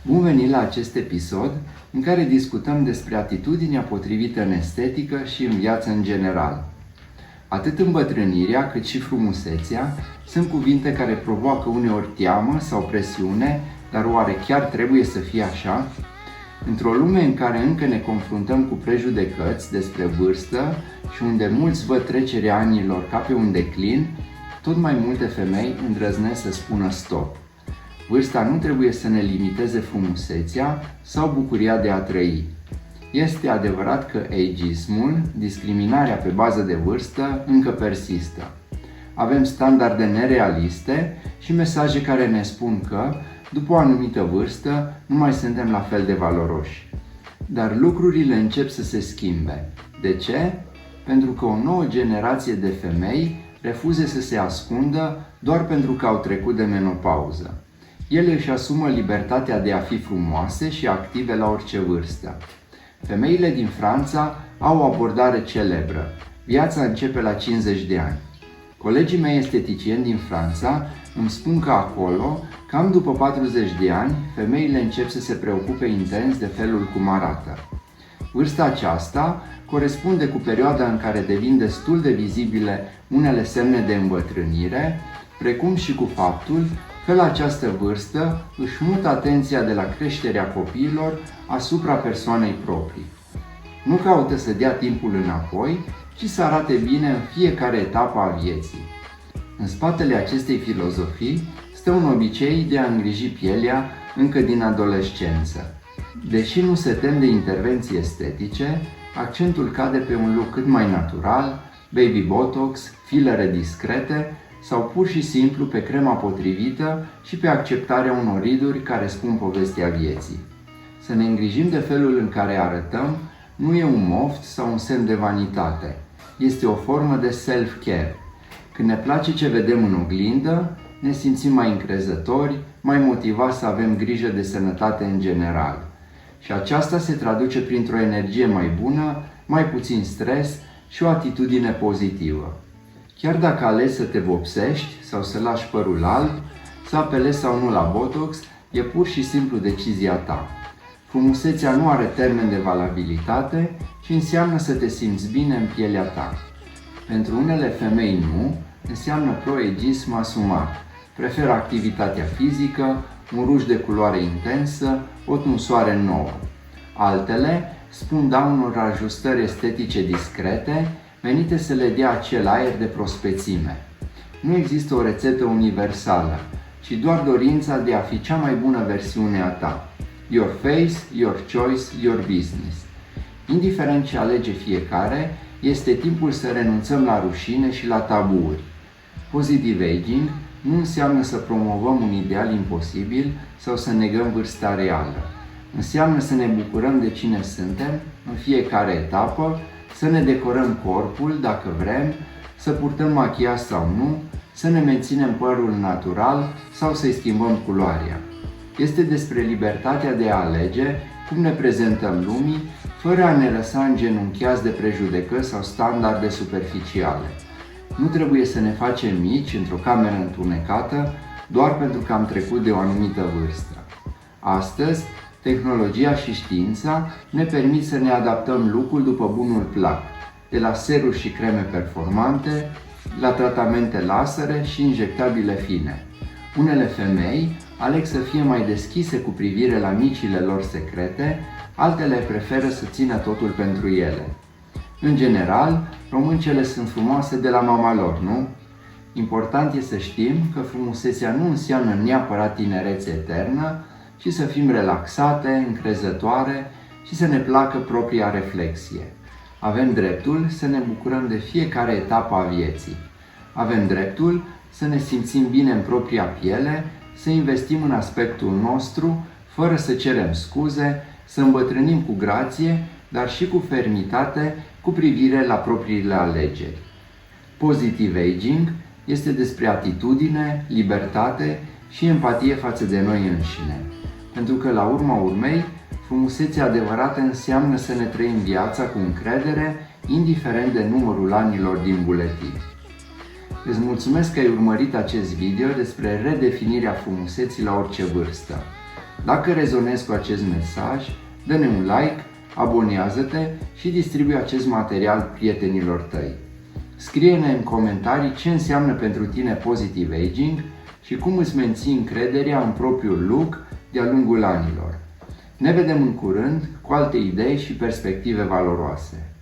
Bun venit la acest episod în care discutăm despre atitudinea potrivită în estetică și în viață în general. Atât îmbătrânirea cât și frumusețea sunt cuvinte care provoacă uneori teamă sau presiune, dar oare chiar trebuie să fie așa? Într-o lume în care încă ne confruntăm cu prejudecăți despre vârstă și unde mulți văd trecerea anilor ca pe un declin, tot mai multe femei îndrăznesc să spună stop. Vârsta nu trebuie să ne limiteze frumusețea sau bucuria de a trăi. Este adevărat că ageismul, discriminarea pe bază de vârstă, încă persistă. Avem standarde nerealiste și mesaje care ne spun că, după o anumită vârstă, nu mai suntem la fel de valoroși. Dar lucrurile încep să se schimbe. De ce? Pentru că o nouă generație de femei refuză să se ascundă doar pentru că au trecut de menopauză. Ele își asumă libertatea de a fi frumoase și active la orice vârstă. Femeile din Franța au o abordare celebră. Viața începe la 50 de ani. Colegii mei esteticieni din Franța îmi spun că acolo, cam după 40 de ani, femeile încep să se preocupe intens de felul cum arată. Vârsta aceasta corespunde cu perioada în care devin destul de vizibile unele semne de îmbătrânire, precum și cu faptul că la această vârstă își mută atenția de la creșterea copiilor asupra persoanei proprii. Nu caută să dea timpul înapoi, ci să arate bine în fiecare etapă a vieții. În spatele acestei filozofii stă un obicei de a îngriji pielea încă din adolescență. Deși nu se tem de intervenții estetice, accentul cade pe un look cât mai natural, baby botox, filere discrete sau pur și simplu pe crema potrivită și pe acceptarea unor riduri care spun povestea vieții. Să ne îngrijim de felul în care arătăm nu e un moft sau un semn de vanitate. Este o formă de self-care. Când ne place ce vedem în oglindă, ne simțim mai încrezători, mai motivați să avem grijă de sănătate în general. Și aceasta se traduce printr-o energie mai bună, mai puțin stres și o atitudine pozitivă. Chiar dacă alegi să te vopsești sau să lași părul alb, să apelezi sau nu la botox, e pur și simplu decizia ta. Frumusețea nu are termen de valabilitate, ci înseamnă să te simți bine în pielea ta. Pentru unele femei nu, înseamnă pro-ageism asumat. Preferă activitatea fizică, un ruj de culoare intensă, o tunsoare nouă. Altele spun da unor ajustări estetice discrete, menite să le dea acel aer de prospețime. Nu există o rețetă universală, ci doar dorința de a fi cea mai bună versiune a ta. Your face, your choice, your business. Indiferent ce alege fiecare, este timpul să renunțăm la rușine și la tabuuri. Positive aging nu înseamnă să promovăm un ideal imposibil sau să negăm vârsta reală. Înseamnă să ne bucurăm de cine suntem în fiecare etapă, să ne decorăm corpul dacă vrem, să purtăm machiaj sau nu, să ne menținem părul natural sau să-i schimbăm culoarea. Este despre libertatea de a alege cum ne prezentăm lumii, fără a ne lăsa îngenunchiați de prejudecăți sau standarde superficiale. Nu trebuie să ne facem mici într-o cameră întunecată doar pentru că am trecut de o anumită vârstă. Astăzi, tehnologia și știința ne permit să ne adaptăm look-ul după bunul plac, de la seruri și creme performante, la tratamente lasere și injectabile fine. Unele femei aleg să fie mai deschise cu privire la micile lor secrete, altele preferă să țină totul pentru ele. În general, româncele sunt frumoase de la mama lor, nu? Important e să știm că frumusețea nu înseamnă neapărat tinerețe eternă, ci să fim relaxate, încrezătoare și să ne placă propria reflexie. Avem dreptul să ne bucurăm de fiecare etapă a vieții. Avem dreptul să ne simțim bine în propria piele, să investim în aspectul nostru, fără să cerem scuze, să îmbătrânim cu grație, dar și cu fermitate cu privire la propriile alegeri. Positive aging este despre atitudine, libertate și empatie față de noi înșine. Pentru că, la urma urmei, frumusețea adevărată înseamnă să ne trăim viața cu încredere, indiferent de numărul anilor din buletin. Îți mulțumesc că ai urmărit acest video despre redefinirea frumuseții la orice vârstă. Dacă rezonezi cu acest mesaj, dă-ne un like, abonează-te și distribuie acest material prietenilor tăi. Scrie-ne în comentarii ce înseamnă pentru tine Positive Aging și cum îți menții încrederea în propriul look de-a lungul anilor. Ne vedem în curând cu alte idei și perspective valoroase.